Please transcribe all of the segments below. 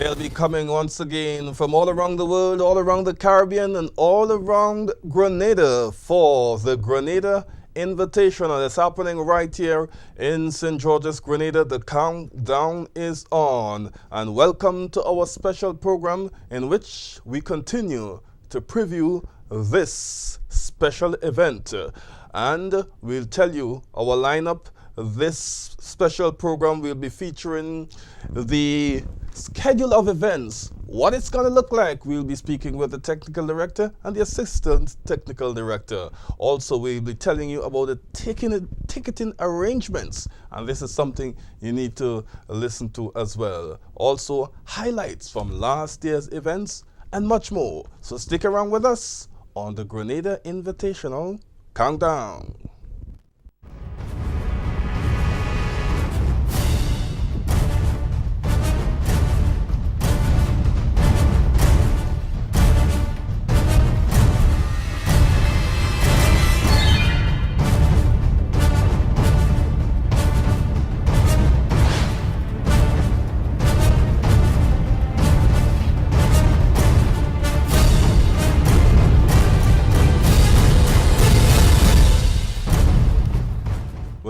They'll be coming once again from all around the world, all around the Caribbean, and all around Grenada for the Grenada Invitational. It's happening right here in St. George's, Grenada. The countdown is on. And welcome to our special program in which we continue to preview this special event. And we'll tell you our lineup. This special program will be featuring the schedule of events, what it's going to look like. We'll be speaking with the technical director and the assistant technical director. Also, we'll be telling you about the ticketing arrangements, and this is something you need to listen to as well. Also, highlights from last year's events and much more. So stick around with us on the Grenada Invitational Countdown.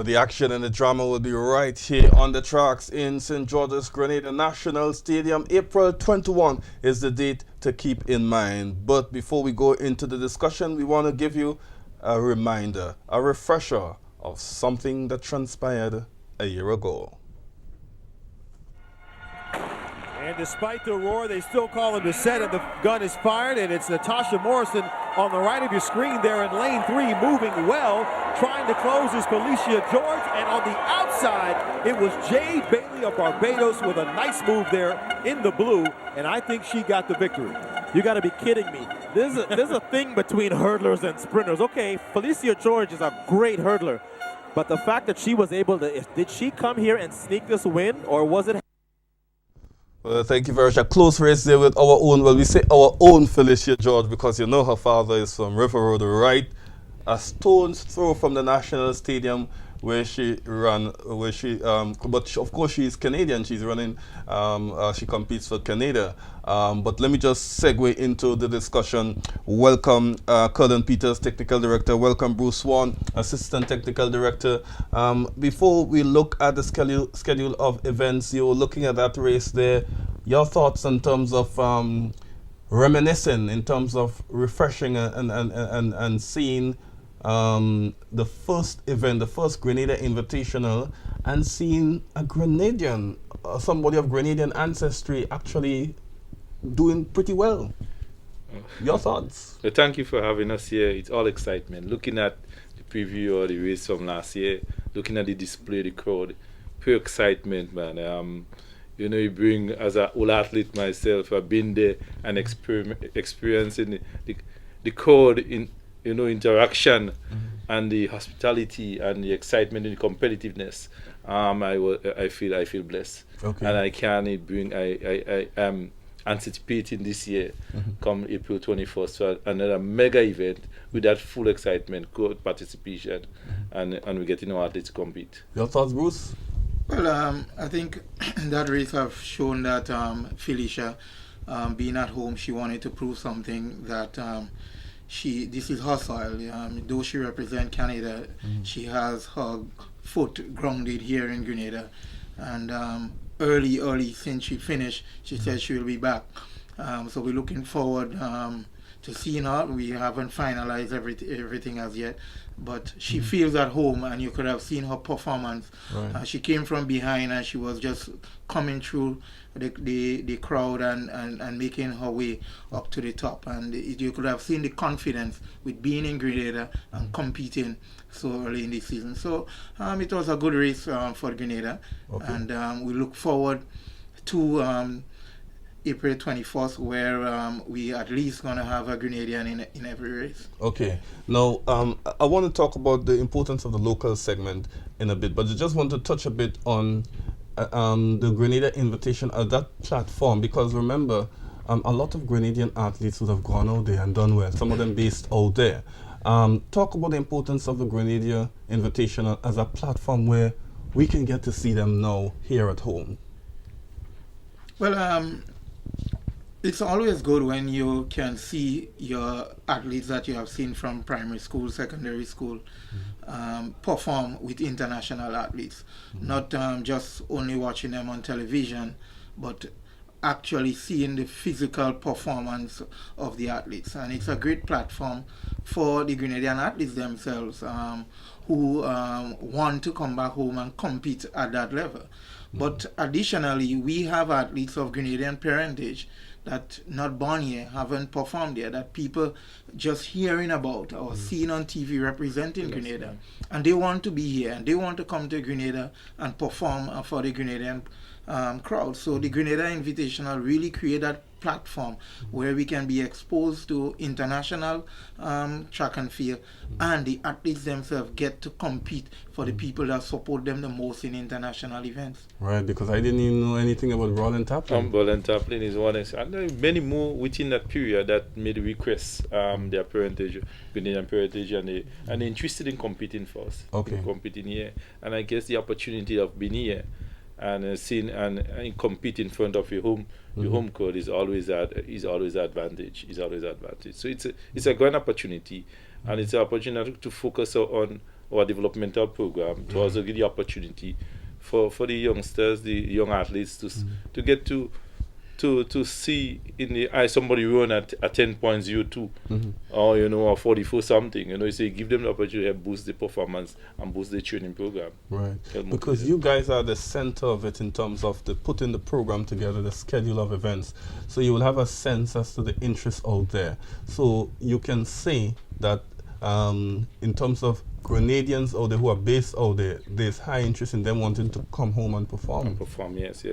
The action and the drama will be right here on the tracks in St. George's Grenada National Stadium. April 21 is the date to keep in mind. But before we go into the discussion, we want to give you a reminder, a refresher of something that transpired a year ago. And despite the roar, they still call him to set, and the gun is fired, and it's Natasha Morrison on the right of your screen there in lane 3, moving well. Trying to close is Felicia George, and on the outside, it was Jade Bailey of Barbados with a nice move there in the blue, and I think she got the victory. You got to be kidding me. There's a thing between hurdlers and sprinters. Okay, Felicia George is a great hurdler, but the fact that she was able to, did she come here and sneak this win, or was it? Thank you very much. A close race there with our own, well, we say our own Felicia George because you know her father is from River Road, right? A stone's throw from the National Stadium where she ran, of course she's Canadian, she's running, she competes for Canada. But let me just segue into the discussion. Welcome Kerlon Peters, Technical Director. Welcome Bruce Swan, Assistant Technical Director. Before we look at the schedule of events, you're looking at that race there. Your thoughts in terms of reminiscing, in terms of refreshing and seeing the first event, the first Grenada Invitational, and seeing a Grenadian, somebody of Grenadian ancestry actually doing pretty well. Your thoughts? Thank you for having us here. It's all excitement. Looking at the preview of the race from last year, looking at the display, the crowd, pure excitement, man. You know, you bring, as an old athlete myself, I've been there and experiencing the crowd in, you know, interaction and the hospitality and the excitement and the competitiveness. I feel blessed, and I can't bring. I am anticipating this year, come April 21st, so another mega event with that full excitement, good participation, and we're getting our athletes to compete. Your thoughts, Bruce? Well, I think that race have shown that Felicia, being at home, she wanted to prove something that this is her soil. Though she represents Canada, she has her foot grounded here in Grenada. And early since she finished, she said she will be back. So we're looking forward to seeing her. We haven't finalized everything as yet, but she feels at home, and you could have seen her performance. Right. She came from behind, and she was just coming through the crowd and making her way up to the top. And you could have seen the confidence with being in Grenada and competing so early in the season. So it was a good race for Grenada, and we look forward to April 24th, where we at least going to have a Grenadian in every race. Okay. Now, I want to talk about the importance of the local segment in a bit, but I just want to touch a bit on the Grenada Invitation as that platform, because remember, a lot of Grenadian athletes would have gone out there and done well, some of them based out there. Talk about the importance of the Grenada Invitational as a platform where we can get to see them now here at home. Well, It's always good when you can see your athletes that you have seen from primary school, secondary school, perform with international athletes. Not just only watching them on television, but actually seeing the physical performance of the athletes. And it's a great platform for the Grenadian athletes themselves who want to come back home and compete at that level. But additionally, we have athletes of Grenadian parentage that not born here, haven't performed here, that people just hearing about or seeing on TV representing Grenada. And they want to be here and they want to come to Grenada and perform for the Grenadian crowd. So the Grenada Invitational really create that platform where we can be exposed to international track and field, and the athletes themselves get to compete for the people that support them the most in international events. Right, because I didn't even know anything about Rawle and Taplin. Rawle and Taplin is one, and there are many more within that period that made requests their parentage, Grenadian parentage, and they're interested in competing for us. Okay. In competing here, and I guess the opportunity of being here and seeing and compete in front of your home crowd is always advantage. So it's a great opportunity, and it's an opportunity to focus on our developmental program to also give the opportunity for the youngsters, the young athletes to get to see in the eye somebody run at 10.02 or or 44 something. So you give them the opportunity to boost the performance and boost the training program. Right. Because you guys are the center of it in terms of the putting the program together, the schedule of events. So you will have a sense as to the interest out there. So you can say that in terms of Grenadians out there who are based out there, there's high interest in them wanting to come home and perform. Yes.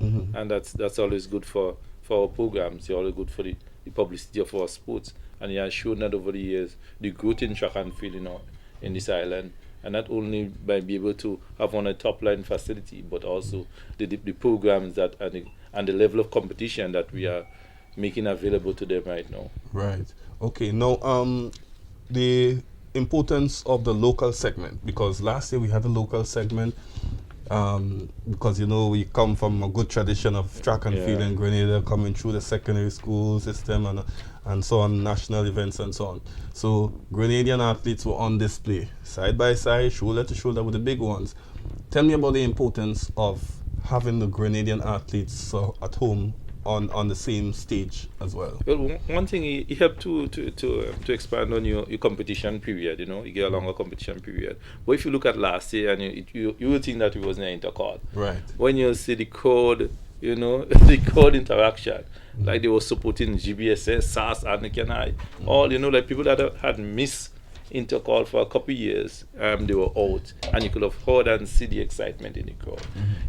And that's always good for our programs. It's always good for the publicity of our sports. And it has shown that over the years, the growth in track and field in this island, and not only by being able to have on a top line facility, but also the programs that and the level of competition that we are making available to them right now. Right. Okay. Now, the importance of the local segment, because last year we had a local segment because we come from a good tradition of track and field in Grenada, coming through the secondary school system and so on, national events and so on. So Grenadian athletes were on display side by side, shoulder to shoulder with the big ones. Tell me about the importance of having the Grenadian athletes at home on the same stage as well. Well, one thing it helped to expand on your competition period. You get a longer competition period. But if you look at last year, and you will think that it was an intercall. Right. When you see the crowd, the crowd interaction, like they were supporting GBSS, SAS, and Kenai, all like people that had missed intercall for a couple of years, they were out, and you could have heard and see the excitement in the crowd.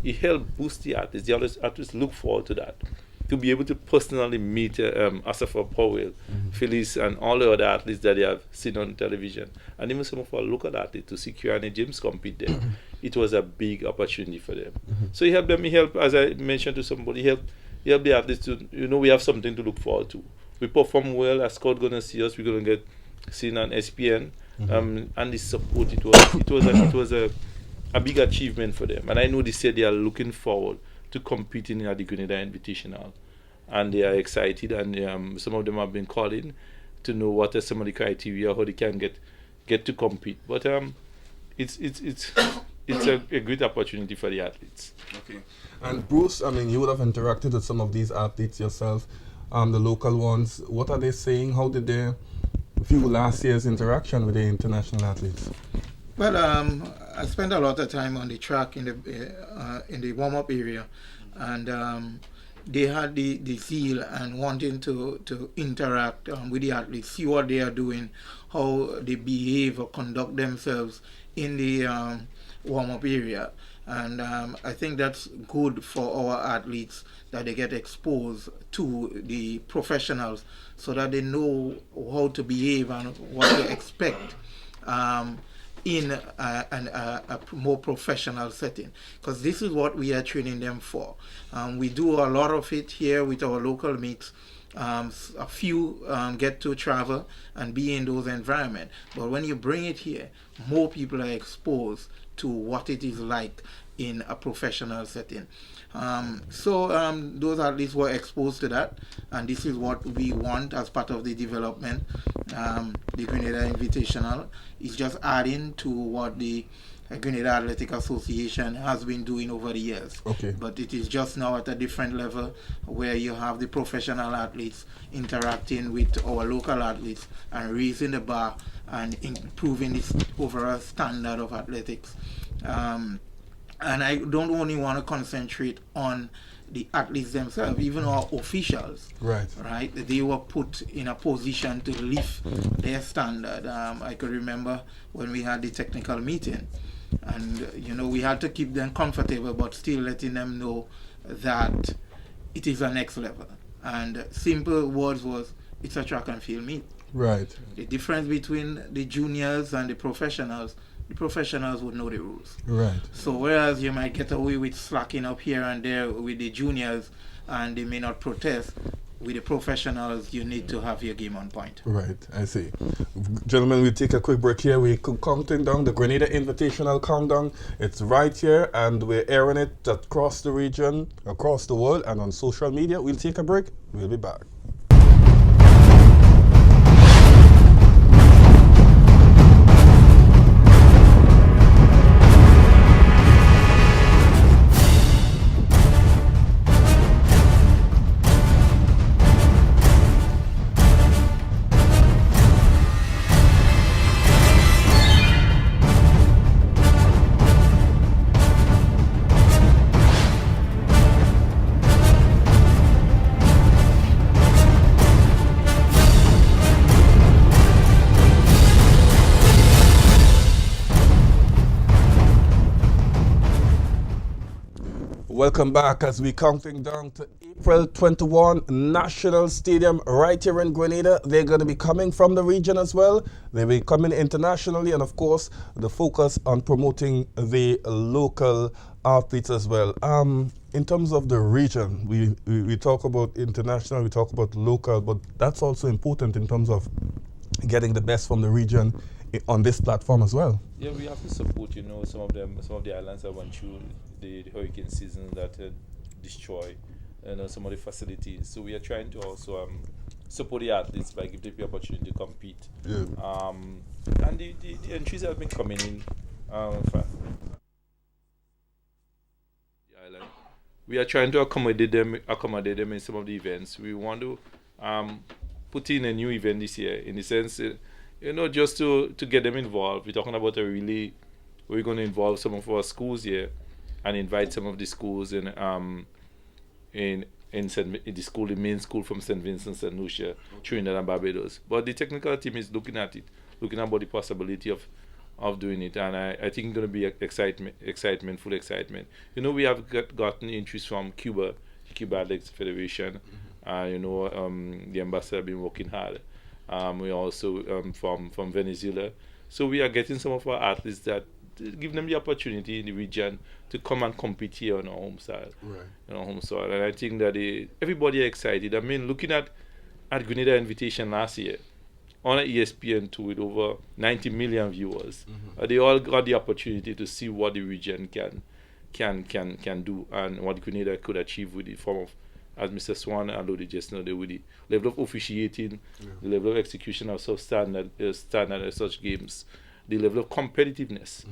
It helped boost the athletes. The athletes look forward to that. To be able to personally meet Asafa Powell, Phyllis, and all the other athletes that they have seen on television, and even some of our local athletes, to see Kirani James compete there, it was a big opportunity for them. So he helped them. He helped, as I mentioned to somebody, he helped the athletes to, we have something to look forward to. We perform well. As Scott gonna see us, we're gonna get seen on SPN, and the support. It was a big achievement for them, and I know they said they are looking forward to competing at the Grenada Invitational, and they are excited, and some of them have been calling to know what are some of the criteria, how they can get to compete. But it's a great opportunity for the athletes. Okay. And Bruce, you would have interacted with some of these athletes yourself, the local ones. What are they saying? How did they view last year's interaction with the international athletes? Well, I spent a lot of time on the track in the warm-up area, and they had the zeal and wanting to interact with the athletes, see what they are doing, how they behave or conduct themselves in the warm-up area. And I think that's good for our athletes, that they get exposed to the professionals so that they know how to behave and what to expect in a more professional setting, because this is what we are training them for. We do a lot of it here with our local meets. A few get to travel and be in those environments, but when you bring it here, more people are exposed to what it is like in a professional setting. So those athletes were exposed to that, and this is what we want as part of the development. The Grenada Invitational is just adding to what the Grenada Athletic Association has been doing over the years. Okay. But it is just now at a different level where you have the professional athletes interacting with our local athletes and raising the bar and improving this overall standard of athletics. And I don't only want to concentrate on the athletes themselves, even our officials. Right. They were put in a position to lift their standard. I could remember when we had the technical meeting, and we had to keep them comfortable, but still letting them know that it is a next level. And simple words was, it's a track and field meet. Right. The difference between the juniors and the professionals would know the rules. Right. So whereas you might get away with slacking up here and there with the juniors and they may not protest, with the professionals you need to have your game on point. Right, I see. Gentlemen, we'll take a quick break here. We're counting down the Grenada Invitational countdown. It's right here, and we're airing it across the region, across the world, and on social media. We'll take a break. We'll be back. Welcome back as we're counting down to April 21 National Stadium right here in Grenada. They're going to be coming from the region as well. They'll be coming internationally, and of course the focus on promoting the local athletes as well. In terms of the region, we talk about international, we talk about local, but that's also important in terms of getting the best from the region on this platform as well. Yeah, we have to support, some of the islands that went through the hurricane season that destroy, some of the facilities. So we are trying to also support the athletes by giving them the opportunity to compete. Yeah. And the entries have been coming in. The island. We are trying to accommodate them in some of the events. We want to put in a new event this year, in the sense, just to get them involved. We're talking about a relay. We're going to involve some of our schools here and invite some of the schools in the main school from St. Vincent, St. Lucia, Trinidad and Barbados. But the technical team is looking about the possibility of doing it, and I think it's going to be full excitement. We have gotten interest from Cuba Athletics Federation. The ambassador have been working hard. We also from Venezuela. So we are getting some of our athletes that give them the opportunity in the region to come and compete here on our home soil. Right. And I think that everybody are excited. I mean, looking at Grenada Invitation last year on ESPN2 with over 90 million viewers, they all got the opportunity to see what the region can do and what Grenada could achieve with the form of, as Mr. Swan alluded just now, with the level of officiating, the level of execution of standard such games, the level of competitiveness.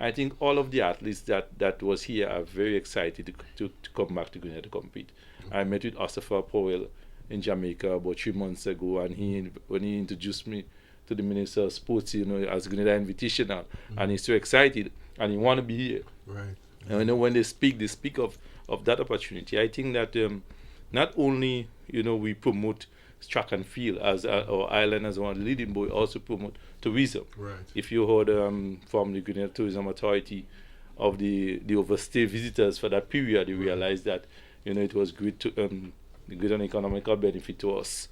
I think all of the athletes that was here are very excited to come back to Grenada to compete. I met with Osafa Powell in Jamaica about 3 months ago, and when he introduced me to the Minister of Sports, as Grenada Invitational, and he's so excited, and he want to be here. Right. And when they speak of that opportunity. I think that not only we promote track and field as our island as one leading, but we also promote tourism. Right. If you heard from the Grenada Tourism Authority of the overstay visitors for that period, you realize that it was great to great an economical benefit to us.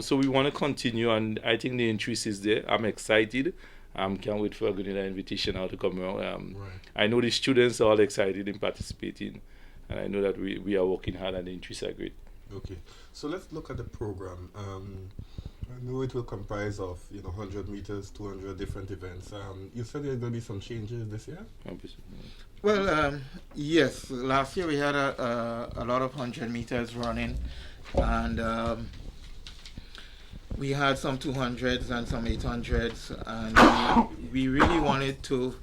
So we want to continue, and I think the interest is there. I'm excited. Can't wait for Grenada Invitational to come around. Right. I know the students are all excited in participating, and I know that we are working hard and the interests are great. Okay, so let's look at the program. I know it will comprise of 100 meters, 200 different events. You said there are going to be some changes this year. Well, yes. Last year we had a lot of 100 meters running, and we had some 200s and some 800s, and we really wanted to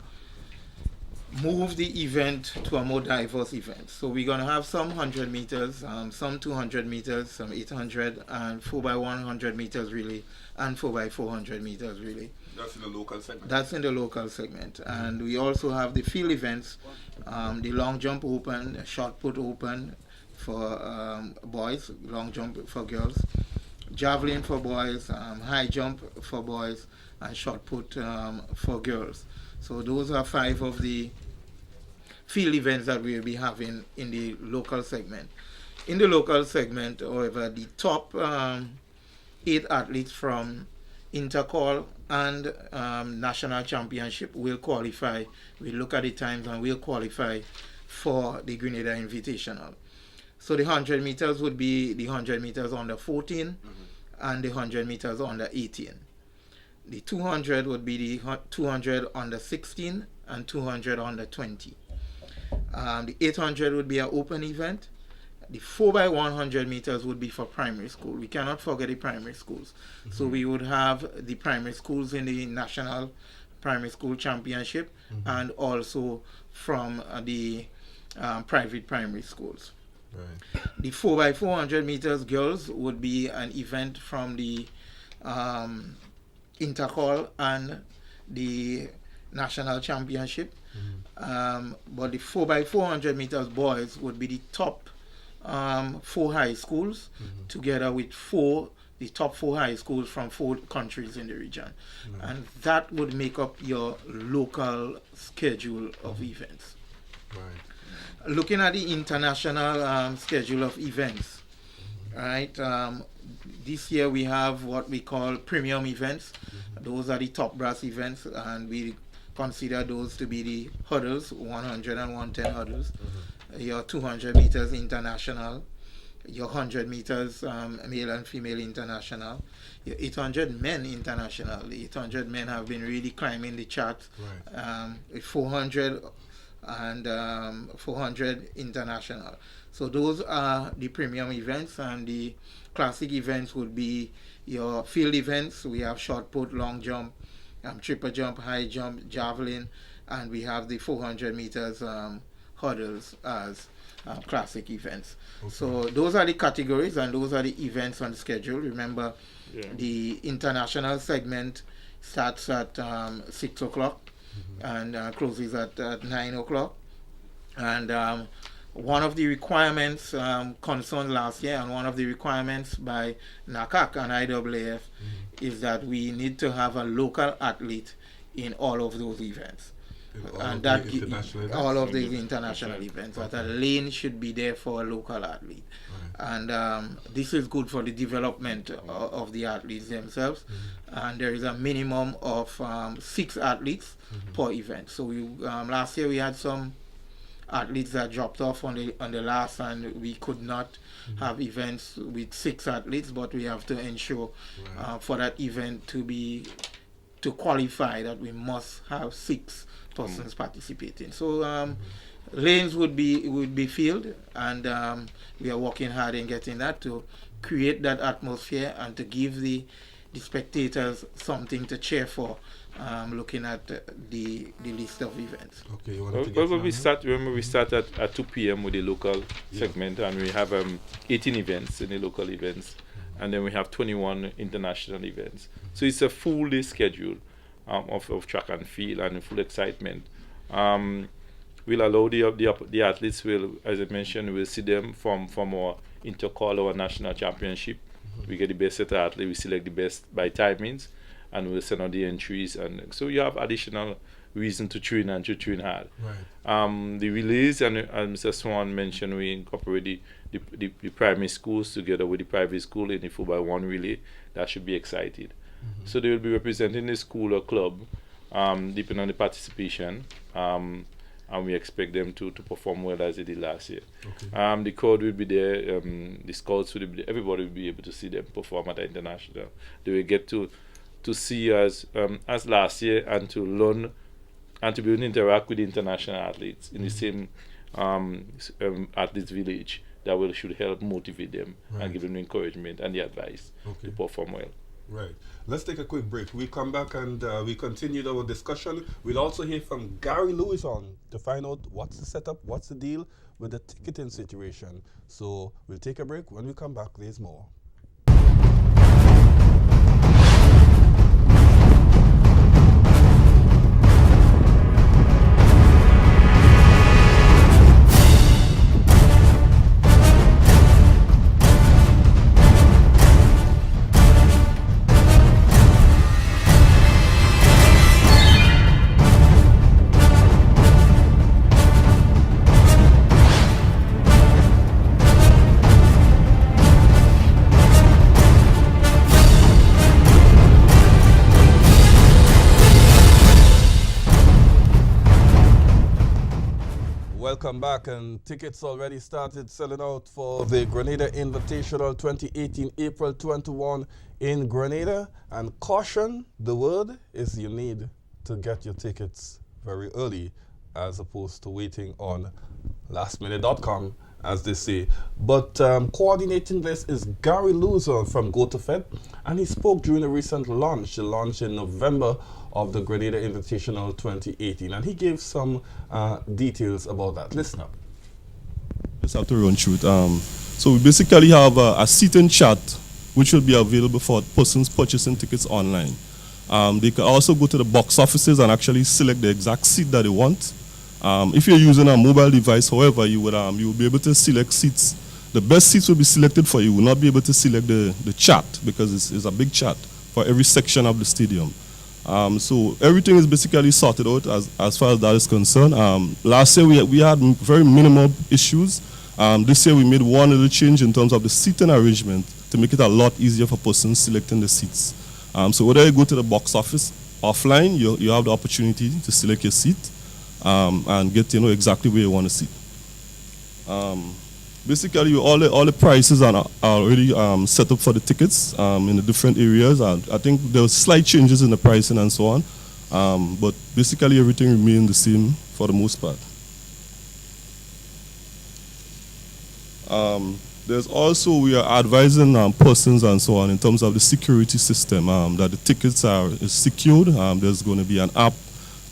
move the event to a more diverse event. So we're going to have some 100 meters, some 200 meters, some 800, and 4x100 meters really, and 4x400 meters really. That's in the local segment? That's in the local segment. And we also have the field events, the long jump open, shot put open for boys, long jump for girls, javelin for boys, high jump for boys, and shot put for girls. So those are 5 of the field events that we will be having in the local segment. In the local segment, however, the top 8 athletes from intercall and national championship will qualify. We look at the times and will qualify for the Grenada Invitational. So the 100 meters would be the 100 meters under 14 and the 100 meters under 18. The 200 would be the 200 under 16 and 200 under 20. The 800 would be an open event. The 4x100 meters would be for primary school. We cannot forget the primary schools. So we would have the primary schools in the National Primary School Championship and also from the private primary schools. Right. The 4x400 meters girls would be an event from the intercall and the national championship. But the 4x400 meters boys would be the top 4 high schools together with the top 4 high schools from 4 countries in the region. And that would make up your local schedule of events. Right. Looking at the international schedule of events, right? This year we have what we call premium events. Those are the top brass events, and we consider those to be the hurdles, 100 and 110 hurdles, your 200 meters international, your 100 meters male and female international, your 800 men international. The 800 men have been really climbing the chart. Right. 400 and 400 international. So those are the premium events, and the classic events would be your field events. We have shot put, long jump, triple jump, high jump, javelin, and we have the 400 meters hurdles as classic events. Okay. So those are the categories and those are the events on the schedule. Remember, the international segment starts at 6 o'clock and closes at 9 o'clock. And one of the requirements concerned last year, and one of the requirements by NACAC and IAAF, is that we need to have a local athlete in all of those events. And that all of these international events, that a lane should be there for a local athlete. Right. And this is good for the development of the athletes themselves. And there is a minimum of 6 athletes per event. So we, last year we had some athletes that dropped off on the last, and we could not have events with 6 athletes, but we have to ensure for that event to qualify that we must have 6 persons participating. So lanes would be filled, and we are working hard in getting that to create that atmosphere and to give the spectators something to cheer for. Looking at the list of events. Okay, you remember we start at 2 p.m. with the local segment, and we have 18 events in the local events, and then we have 21 international events. So it's a full day schedule of track and field and full excitement. We'll allow the athletes, as I mentioned, we'll see them from our intercall or national championship. We get the best set of athletes, we select the best by timings, and we'll send out the entries, and so you have additional reason to train and to train hard. Right. The relays, and Mr. Swan mentioned, we incorporate the primary schools together with the private school in the 4x1 relay. That should be exciting. So they will be representing the school or club, depending on the participation, and and we expect them to perform well as they did last year. Okay. The crowd will be there, the scouts will be there, everybody will be able to see them perform at the international. They will get to see us as last year and to learn and to be able to interact with the international athletes in the same athletes village. That should help motivate them and give them the encouragement and the advice to perform well. Right. Let's take a quick break. We come back and we continue our discussion. We'll also hear from Gary Lewis to find out what's the setup, what's the deal with the ticketing situation. So we'll take a break. When we come back, there's more. Welcome back, and tickets already started selling out for the Grenada Invitational 2018 April 21 in Grenada. And caution, the word is you need to get your tickets very early as opposed to waiting on lastminute.com, as they say. But coordinating this is Gary Loser from GoToFed, and he spoke during a recent launch, the launch in November of the Grenada Invitational 2018, and he gave some details about that. Listen up. Just have to run through it. So we basically have a seating chart which will be available for persons purchasing tickets online. They can also go to the box offices and actually select the exact seat that they want. If you're using a mobile device, however, you will be able to select seats. The best seats will be selected for you. You will not be able to select the chart because it's a big chart for every section of the stadium. So everything is basically sorted out as far as that is concerned. Last year we had very minimal issues. This year we made one little change in terms of the seating arrangement to make it a lot easier for persons selecting the seats. So whether you go to the box office offline, you have the opportunity to select your seat and get to know exactly where you want to sit. Basically, all the prices are already set up for the tickets in the different areas. I think there were slight changes in the pricing and so on, but basically everything remained the same for the most part. There's also, we are advising persons and so on in terms of the security system, that the tickets is secured. There's going to be an app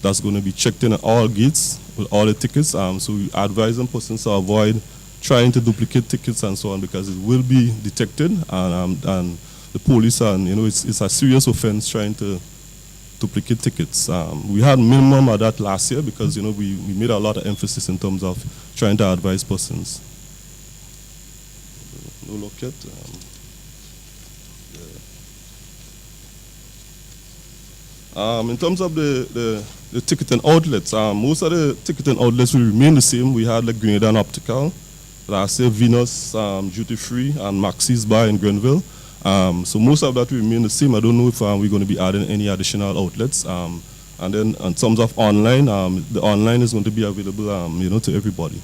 that's going to be checked in at all gates with all the tickets. So we advise persons to avoid trying to duplicate tickets and so on, because it will be detected, and the police, and it's a serious offense trying to duplicate tickets. We had minimum of that last year because we made a lot of emphasis in terms of trying to advise persons. No locket. In terms of the ticketing outlets, most of the ticketing outlets will remain the same. We had like Grenada Optical last year, Venus, Duty Free, and Maxis Bar in Grenville. So most of that will remain the same. I don't know if we're going to be adding any additional outlets. And then in terms of online, the online is going to be available, to everybody.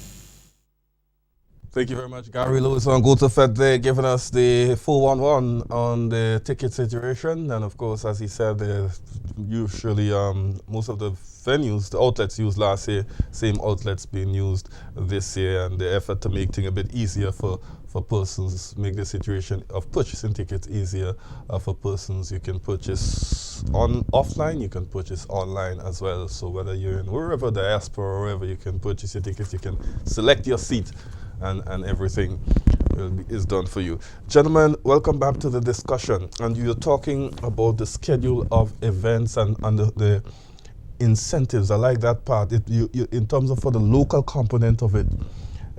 Thank you very much, Gary Lewis on GoToFed there, giving us the 411 on the ticket situation. And of course, as he said, usually most of the venues, the outlets used last year, same outlets being used this year, and the effort to make things a bit easier for persons, make the situation of purchasing tickets easier for persons. You can purchase offline, you can purchase online as well. So whether you're in wherever, diaspora or wherever, you can purchase your tickets, you can select your seat, and everything is done for you. Gentlemen, welcome back to the discussion. And you're talking about the schedule of events and the incentives. I like that part. In terms of for the local component of it,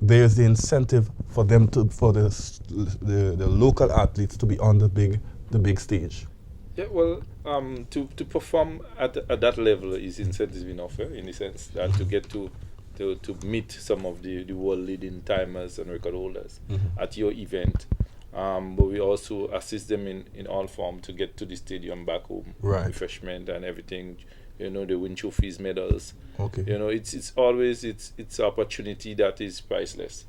there's the incentive for them for the local athletes to be on the big stage. Yeah, well, to perform at that level is incentives being offered, in the sense that to get to meet some of the world leading timers and record holders at your event. But we also assist them in all form to get to the stadium back home, right. refreshment and everything, they win trophies, medals. Okay. It's always it's opportunity that is priceless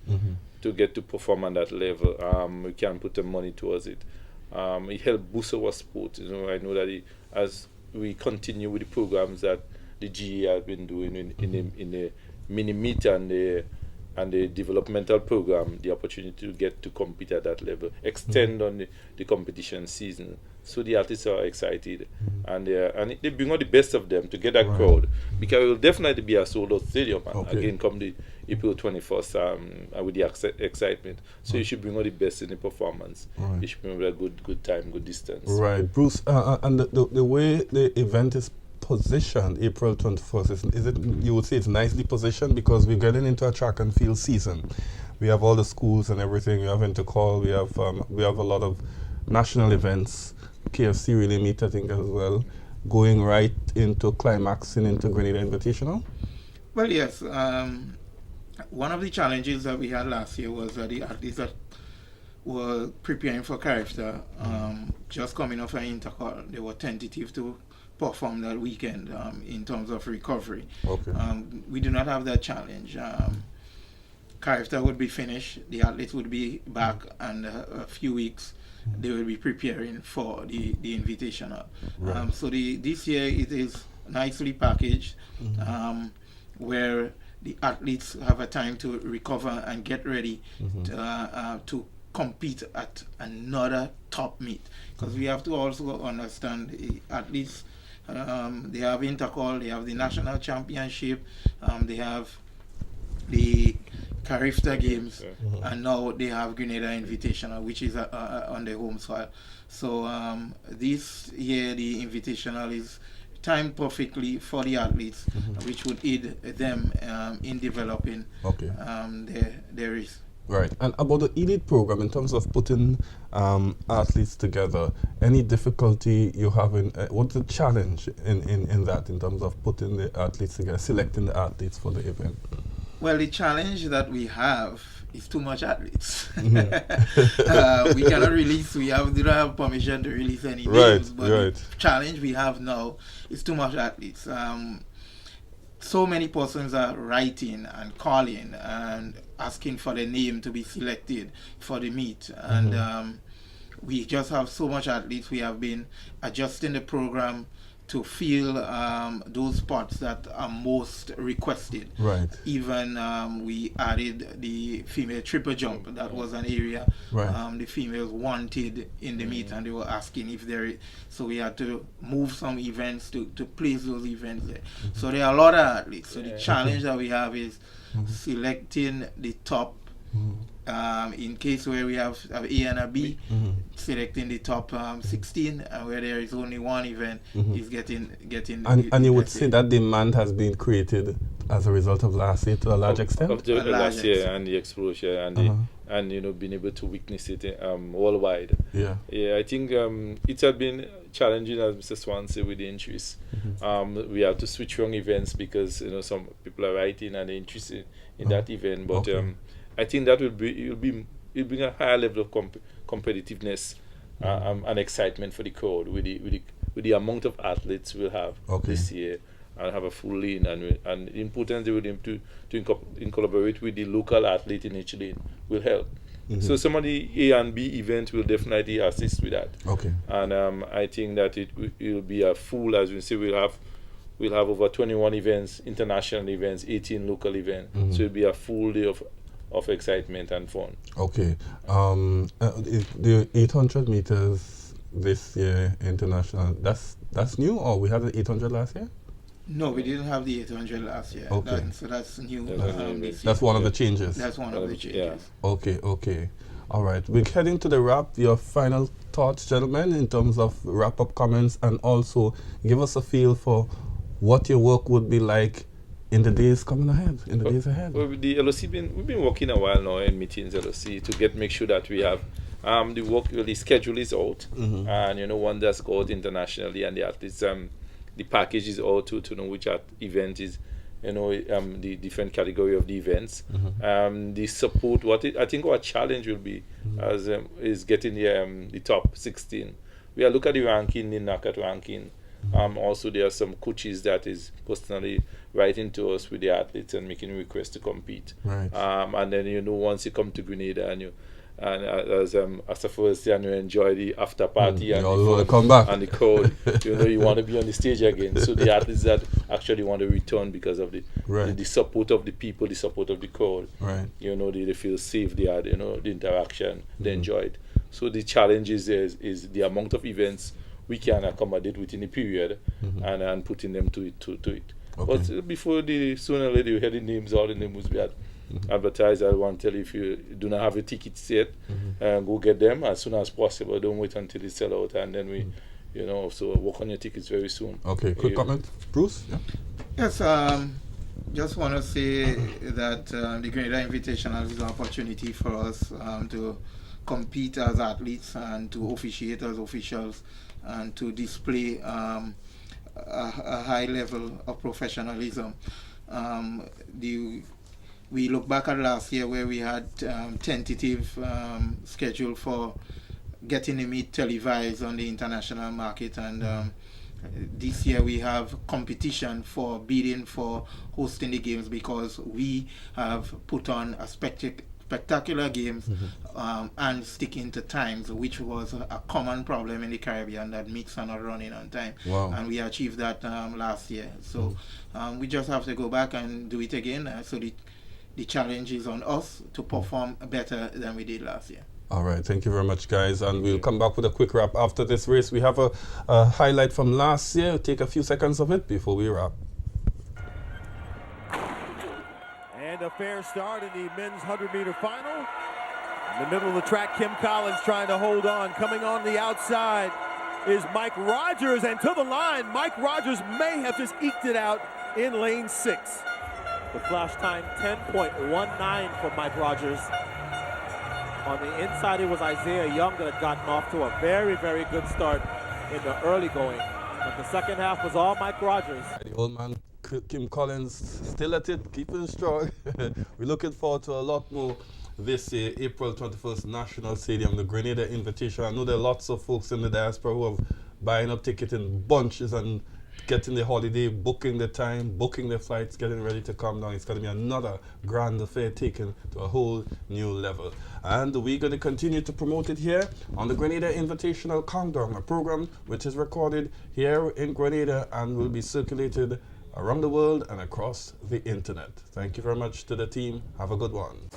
to get to perform on that level. We can put the money towards it. It helps boost our sport. I know that as we continue with the programs that the GA has been doing in the mini meet and the developmental program, the opportunity to get to compete at that level, extend on the competition season. So the athletes are excited, and they bring out the best of them to get that crowd, because it will definitely be a sold-out stadium. And again, come the April 21st with the excitement. So you should bring out the best in the performance. You should bring out a good time, good distance. Right, Bruce. And the way the event is positioned, April 21st, is it? You would say it's nicely positioned because we're getting into a track and field season. We have all the schools and everything. We have Intercall. We have a lot of national events. KFC really meet, I think, as well, going right into climaxing into Grenada Invitational. Well, yes. One of the challenges that we had last year was that the athletes that were preparing for Carifta, just coming off an Intercall, they were tentative to perform that weekend in terms of recovery. Okay. We do not have that challenge. Carifta would be finished, the athletes would be back, and a few weeks they will be preparing for the Invitational. Right. So this year it is nicely packaged, where the athletes have a time to recover and get ready to compete at another top meet. Because we have to also understand the athletes, they have Intercall, they have the National Championship, they have the Carifta Games, and now they have Grenada Invitational, which is on the home soil. So this year the Invitational is timed perfectly for the athletes, which would aid them in developing their race. Right. And about the elite program, in terms of putting athletes together, any difficulty you have in, what's the challenge in that, in terms of putting the athletes together, selecting the athletes for the event? Well, the challenge that we have is too much athletes. We cannot release, we don't have permission to release any names, but the challenge we have now is too much athletes. So many persons are writing and calling and asking for the name to be selected for the meet, and we just have so much athletes. We have been adjusting the program to fill those spots that are most requested. Right. Even we added the female triple jump. That was an area the females wanted in the meet, and they were asking if there is. So we had to move some events to place those events there. So there are a lot of athletes. So the challenge that we have is selecting the top. In case where we have A and a B, selecting the top 16, and where there is only one event, is getting. And you would say that demand has been created as a result of last year to a large extent. Of the last year and the exposure and being able to witness it worldwide. I think it has been challenging, as Mr. Swan said, with the injuries. We have to switch wrong events because some people are writing and they're interested in that event, but. I think that will bring a higher level of competitiveness and excitement for the crowd with the amount of athletes we'll have this year, and have a full lane, and the importance they will have to collaborate with the local athlete in each lane will help. So some of the A and B events will definitely assist with that. And I think that it will be a full, as we say, we'll have over 21 events, international events, 18 local events. So it'll be a full day of excitement and fun. The 800 meters this year international, that's new, or we had the 800 last year? No, we didn't have the 800 last year. So that's new. That's one of the changes. That's one of the changes. Okay. All right. We're heading to the wrap. Your final thoughts, gentlemen, in terms of wrap-up comments, and also give us a feel for what your work would be like in the days coming ahead, Well, with the LOC, we've been working a while now in meetings LOC to make sure that we have the schedule is out, and one that's go out internationally, and the athletes, the package is out to know which event is, the different category of the events. The support, I think our challenge will be is getting the top 16. We are look at the ranking, the knockout ranking. Also, there are some coaches that is personally writing to us with the athletes and making requests to compete. Right. And then once you come to Grenada and as a first year, you enjoy the after party and you want to come back and the crowd. You want to be on the stage again. So the athletes that actually want to return because of the support of the people, the support of the crowd. Right. They feel safe. They had the interaction. They enjoy it. So the challenge is the amount of events we can accommodate within the period and putting them to it. Okay. But before sooner or later you hear the names, all the names we had advertised. I want to tell you, if you do not have your tickets yet, go get them as soon as possible. Don't wait until they sell out, and then we, so work on your tickets very soon. Okay, quick comment, Bruce? Yeah. Yes, just want to say that the Grenada Invitational is an opportunity for us to compete as athletes and to officiate as officials and to display a high level of professionalism. We look back at last year where we had tentative schedule for getting the meet televised on the international market, and this year we have competition for bidding for hosting the games because we have put on a spectacular games and sticking to times, which was a common problem in the Caribbean, that meets are not running on time. Wow. And we achieved that last year. So we just have to go back and do it again. So the challenge is on us to perform better than we did last year. All right, thank you very much, guys, and we'll come back with a quick wrap after this race. We have a highlight from last year. We'll take a few seconds of it before we wrap. And a fair start in the men's 100-meter final. In the middle of the track, Kim Collins trying to hold on. Coming on the outside is Mike Rogers, and to the line, Mike Rogers may have just eked it out in lane 6. The flash time 10.19 for Mike Rogers. On the inside, it was Isaiah Young that had gotten off to a very, very good start in the early going. But the second half was all Mike Rogers. The old man, Kim Collins, still at it, keeping strong. We're looking forward to a lot more this year, April 21st, National Stadium, the Grenada Invitational. I know there are lots of folks in the diaspora who are buying up tickets in bunches and getting the holiday, booking the time, booking the flights, getting ready to come down. It's going to be another grand affair taken to a whole new level. And we're going to continue to promote it here on the Grenada Invitational Countdown, a program which is recorded here in Grenada and will be circulated around the world and across the internet. Thank you very much to the team. Have a good one.